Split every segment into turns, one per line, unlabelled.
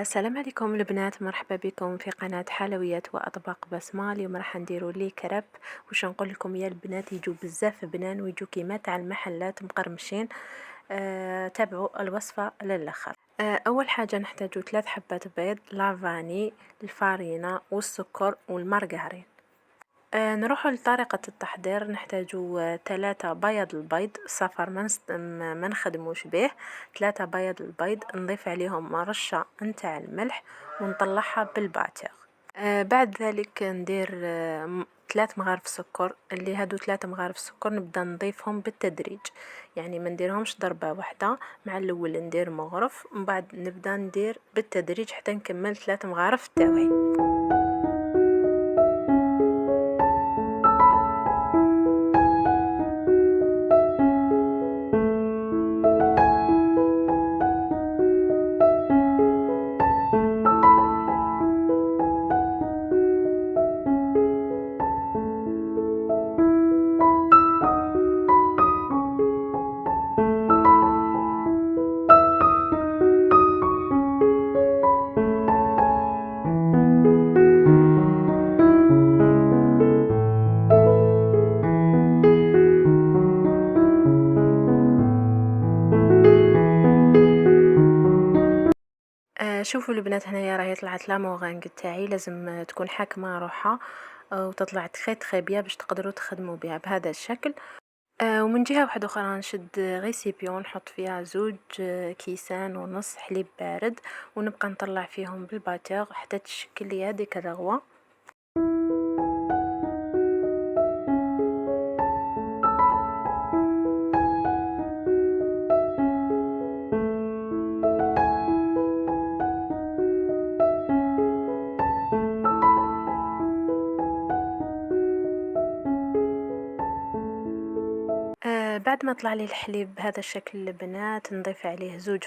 السلام عليكم البنات، مرحبا بكم في قناة حلويات وأطباق بسمة. اليوم راح نديرو لي كريب. واش نقول لكم يا البنات، يجوا بزاف بنان ويجوا كيما تاع المحلات مقرمشين. تابعوا الوصفة للآخر. أول حاجة نحتاجو 3 حبات بيض، لافاني، الفارينة والسكر والمارغرين. نروح لطريقة التحضير. نحتاجو 3 بيض البيض صفر، ما نخدموش به. 3 بيض البيض، نضيف عليهم رشة نتاع الملح ونطلعها بالباتيغ. بعد ذلك ندير 3 مغارف سكر. اللي هادو 3 مغارف سكر نبدا نضيفهم بالتدريج، يعني ما نديرهمش ضربة واحدة. مع الاول ندير مغرف ومن بعد نبدا ندير بالتدريج حتى نكمل 3 مغارف تاوعي. شوفوا البنات، هنايا راهي طلعت لاموغانغ تاعي، لازم تكون حاكمه روحها وتطلع تخي بيا باش تقدروا تخدموا بها بهذا الشكل. ومن جهه واحده اخرى نشد غيسيبيون نحط فيها 2 كيسان ونص حليب بارد، ونبقى نطلع فيهم بالباتيغ حتى تشكل لي هذيك الرغوه. بعد ما طلع لي الحليب بهذا الشكل البنات، نضيف عليه 2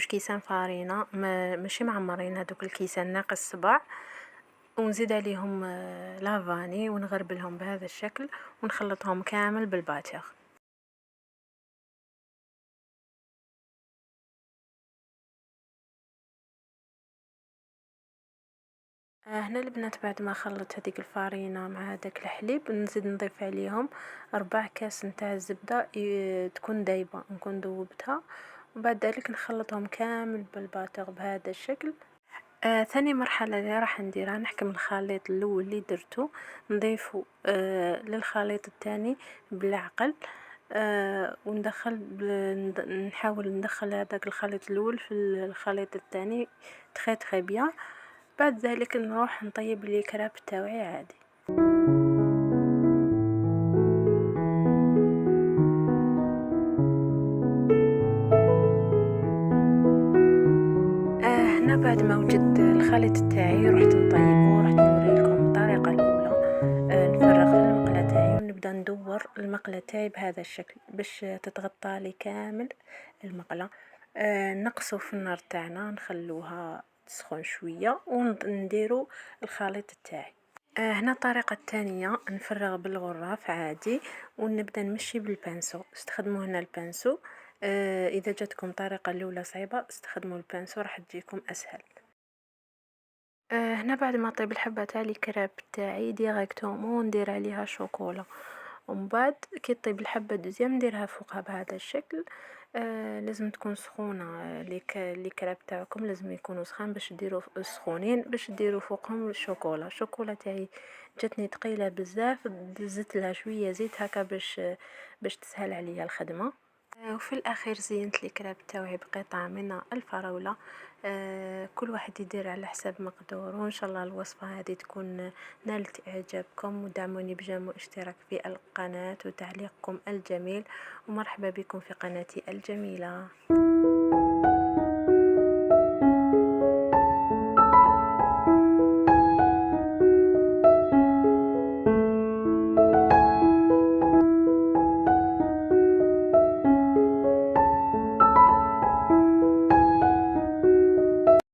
كيسان فارينة، ماشي معمرين، هذوك الكيسان ناقص 7. ونزيد عليهم لافاني ونغربلهم بهذا الشكل ونخلطهم كامل بالباتيغ. هنا البنات بعد ما خلط هذيك الفارينة مع هذاك الحليب، نزيد نضيف عليهم 4 كاس نتاع الزبدة تكون دايبة، نكون ذوبتها. وبعد ذلك نخلطهم كامل بالباتيغ بهذا الشكل. ثاني مرحلة اللي راح نديرها، نحكم الخليط الاول اللي درته نضيفه للخليط الثاني بالعقل. وندخل نحاول ندخل هذاك الخليط الاول في الخليط الثاني تخي بيان. بعد ذلك نروح نطيب لي كراب تاوعي عادي. هنا بعد ما وجدت الخليط تاعي رحت نطيبه، رحت نوريلكم الطريقة الأولى. نفرغ في المقلاة تاعي ونبدا ندور المقلاة تاعي بهذا الشكل باش تتغطى لي كامل المقلاة. نقصوا في النار تاعنا، نخلوها تسخن شوية ونديرو الخليط تاعي. هنا الطريقة الثانية، نفرغ بالغراف عادي ونبدا نمشي بالبانسو. استخدموا هنا البانسو. اذا جاتكم الطريقة الاولى صعيبة استخدموا البانسو، راح تجيكم اسهل. هنا بعد ما طيب الحبة تاع لي كراب تاعي ديريكتومون ندير عليها شوكولا، ومن بعد كي طيب الحبة دوزيام نديرها فوقها بهذا الشكل. لازم تكون سخونة. لي كراب تاعكم لازم يكونوا سخان باش ديروا سخونين باش ديروا فوقهم الشوكولا تاعي جاتني ثقيله بزاف، دزت لها شويه زيت هكا باش تسهل عليا الخدمه. وفي الاخير زينت لي كراب تاوعي بقطع من الفراوله. كل واحد يدير على حسب مقدوره، وان شاء الله الوصفه هذه تكون نالت اعجابكم. ودعموني بجيم واشتراك في القناه وتعليقكم الجميل، ومرحبا بكم في قناتي الجميله.